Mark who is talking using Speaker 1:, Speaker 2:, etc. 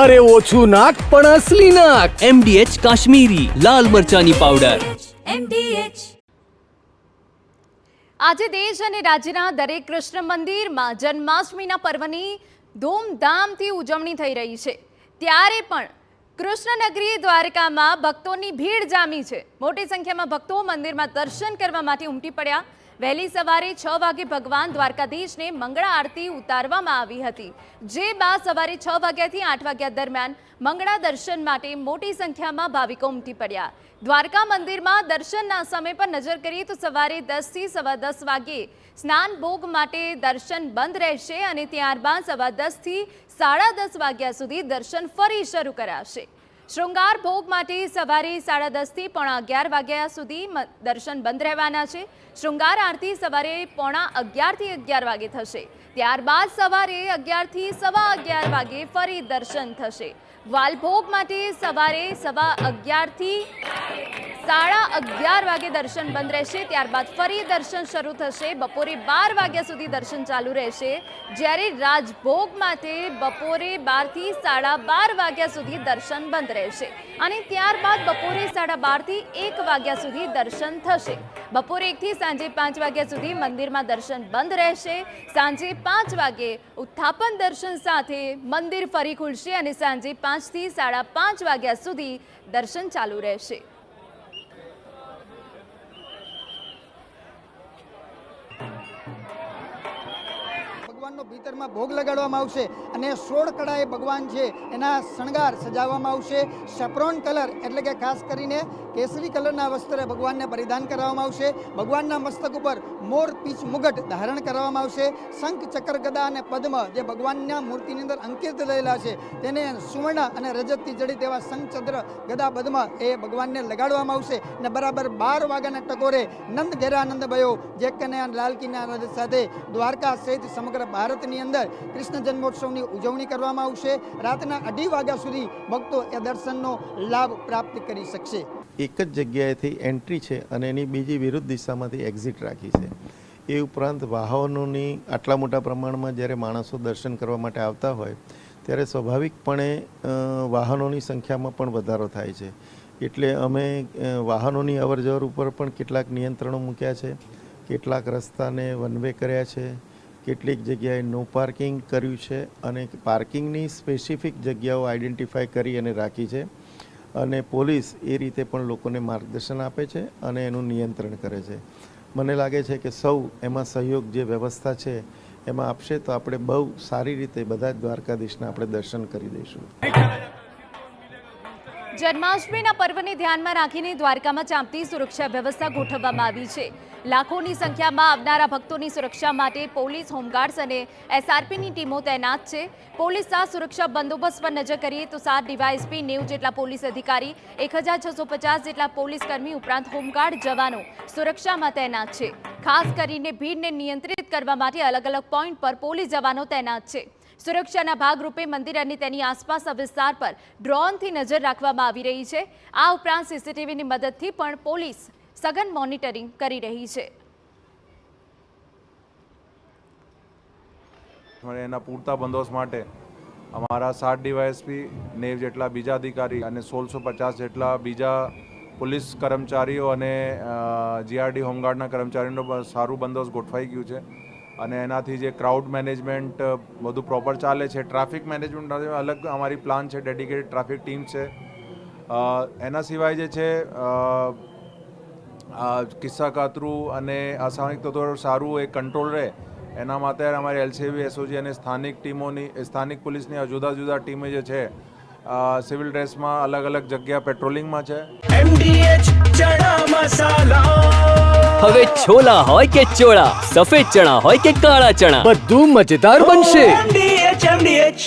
Speaker 1: અરે ઓછું નાક પણ અસલી નાક.
Speaker 2: MDH કાશ્મીરી લાલ મરચાની પાવડર.
Speaker 3: આજે દેશ અને રાજ્યના દરેક કૃષ્ણ મંદિરમાં જન્માષ્ટમીના પર્વની ધૂમધામથી ઉજવણી થઈ રહી છે. ત્યારે પણ કૃષ્ણનગરી દ્વારકામાં ભક્તોની ભીડ જામી છે. મોટી સંખ્યામાં ભક્તો મંદિરમાં દર્શન કરવા માટે ઉમટી પડ્યા. વહેલી સવારે 6 વાગે ભગવાન દ્વારકાધીશને મંગળા આરતી ઉતારવામાં આવી હતી, જે બાદ સવારે 6 વાગ્યાથી 8 વાગ્યા દરમિયાન મંગળા દર્શન માટે મોટી સંખ્યામાં ભાવિકો ઉમટી પડ્યા. દ્વારકા મંદિરમાં દર્શનના સમય પર નજર કરીએ તો સવારે 10 થી સવા 10 વાગ્યે સ્નાન ભોગ માટે દર્શન બંધ રહેશે અને ત્યારબાદ સવા 10 થી સાડા 10 વાગ્યા સુધી દર્શન ફરી શરૂ કરાશે. શૃંગાર ભોગ માટે સવારે 10:30 થી પોણા 11 વાગ્યા સુધી દર્શન બંધ રહેવાના છે. શૃંગાર આરતી સવારે પોણા 11 થી 11 વાગે થશે. ત્યારબાદ સવારે 11 થી સવા 11 વાગે ફરી દર્શન થશે. વાલભોગ માટે સવારે સવા 11 થી સાડા 11 વાગે દર્શન બંધ રહેશે. ત્યારબાદ ફરી દર્શન શરૂ થશે. બપોરે 12 વાગ્યા સુધી દર્શન ચાલુ રહેશે, જ્યારે રાજભોગ માટે બપોરે 12 થી સાડા 12 વાગ્યા સુધી દર્શન બંધ રહેશે અને ત્યારબાદ બપોરે 12:30 થી 1 વાગ્યા સુધી દર્શન થશે. બપોરે 1 થી સાંજે 5 વાગ્યા સુધી મંદિરમાં દર્શન બંધ રહેશે. સાંજે 5 વાગે ઉત્થાપન દર્શન સાથે મંદિર ફરી ખુલશે અને સાંજે 5 થી સાડા 5 વાગ્યા સુધી દર્શન ચાલુ રહેશે.
Speaker 4: ભગવાનનો ભીતરમાં ભોગ લગાડવામાં આવશે અને 16 કળાએ ભગવાન છે એના શણગાર સજાવવામાં આવશે. સેફ્રોન કલર એટલે કે ખાસ કરીને કેસરી કલરના વસ્ત્ર ભગવાનને પરિધાન કરવામાં આવશે. ભગવાનના મસ્તક ઉપર મોર પીછ મુગટ ધારણ કરવામાં આવશે. શંખ ચક્ર ગદા અને પદ્મ જે ભગવાનના મૂર્તિની અંદર અંકિત થયેલા છે તેને સુવર્ણ અને રજતથી જડિત એવા શંખ ચક્ર ગદા પદ્મ એ ભગવાનને લગાડવામાં આવશે અને બરાબર 12 વાગ્યાના ટકોરે નંદ ઘેરાનંદ ભયો જે કનૈયા લાલ કિના રજત સાથે દ્વારકા સહિત સમગ્ર ભારતની અંદર કૃષ્ણ જન્મોત્સવની ઉજવણી કરવામાં આવશે. રાતના 2:30 વાગ્યા સુધી ભક્તો એ દર્શનનો લાભ પ્રાપ્ત કરી શકશે.
Speaker 5: એક જ જગ્યાએથી એન્ટ્રી છે અને એની બીજી વિરુદ્ધ દિશામાંથી એક્ઝિટ રાખી છે. એ ઉપરાંત વાહનોની આટલા મોટા પ્રમાણમાં જ્યારે માણસો દર્શન કરવા માટે આવતા હોય ત્યારે સ્વાભાવિકપણે વાહનોની સંખ્યામાં પણ વધારો થાય છે. એટલે અમે વાહનોની અવરજવર ઉપર પણ કેટલાક નિયંત્રણો મૂક્યા છે, કેટલાક રસ્તાને વન વે કર્યા છે, કેટલીક જગ્યાએ નો પાર્કિંગ કર્યું છે અને પાર્કિંગની સ્પેસિફિક જગ્યાઓ આઈડેન્ટિફાઈ કરી અને રાખી છે અને પોલીસ એ રીતે પણ લોકોને માર્ગદર્શન આપે છે અને એનું નિયંત્રણ કરે છે. મને લાગે છે કે સૌ એમાં સહયોગ જે વ્યવસ્થા છે એમાં આપશે તો આપણે બહુ સારી રીતે બધા જ દ્વારકાધીશના આપણે દર્શન કરી દઈશું.
Speaker 3: જન્માષ્ટમીના પર્વને ધ્યાનમાં રાખીને દ્વારકામાં ચાંપતી સુરક્ષા વ્યવસ્થા ગોઠવવામાં આવી છે. લાખોની સંખ્યામાં આવનારા ભક્તોની સુરક્ષા માટે પોલીસ, હોમગાર્ડ્સ અને SRPની ટીમો તૈનાત છે. પોલીસના સુરક્ષા બંદોબસ્ત પર નજર કરીએ તો 7 ડીવાયએસપી, 90 જેટલા પોલીસ અધિકારી, 1650 જેટલા પોલીસ કર્મી ઉપરાંત હોમગાર્ડ જવાનો સુરક્ષામાં તૈનાત છે. ખાસ કરીને ભીડને નિયંત્રિત કરવા માટે અલગ અલગ પોઈન્ટ પર પોલીસ જવાનો તૈનાત છે. સુરક્ષાના ભાગરૂપે મંદિર અને તેની આસપાસના વિસ્તાર પર ડ્રોનથી નજર રાખવામાં આવી રહી છે. આ ઉપરાંત CCTVની મદદથી પણ પોલીસ સઘન મોનિટરિંગ કરી રહી છે.
Speaker 6: એના પૂરતા બંદોબસ્ત માટે અમારા 7 ડીવાયએસપી, 90 જેટલા બીજા અધિકારી અને 1650 જેટલા બીજા પોલીસ કર્મચારીઓ અને GRD હોમગાર્ડના કર્મચારીઓનો સારું બંદોબસ્ત ગોઠવાઈ ગયું છે અને એનાથી જે ક્રાઉડ મેનેજમેન્ટ બધું પ્રોપર ચાલે છે. ટ્રાફિક મેનેજમેન્ટ અલગ અમારી પ્લાન છે, ડેડિકેટેડ ટ્રાફિક ટીમ છે. એના સિવાય જે છે કિસ્સા કાતરું અને અસામાજિક તત્વો સારું એક કંટ્રોલ રહે એના માટે અમારી LCB, SOG અને સ્થાનિક પોલીસની જુદા જુદા ટીમે જે છે સિવિલ ડ્રેસમાં અલગ અલગ જગ્યા પેટ્રોલિંગમાં છે.
Speaker 1: MDH ચણા મસાલા.
Speaker 2: હવે છોલા હોય કે ચોળા, સફેદ ચણા હોય કે કાળા ચણા,
Speaker 1: બધું મજેદાર બનશે. MDH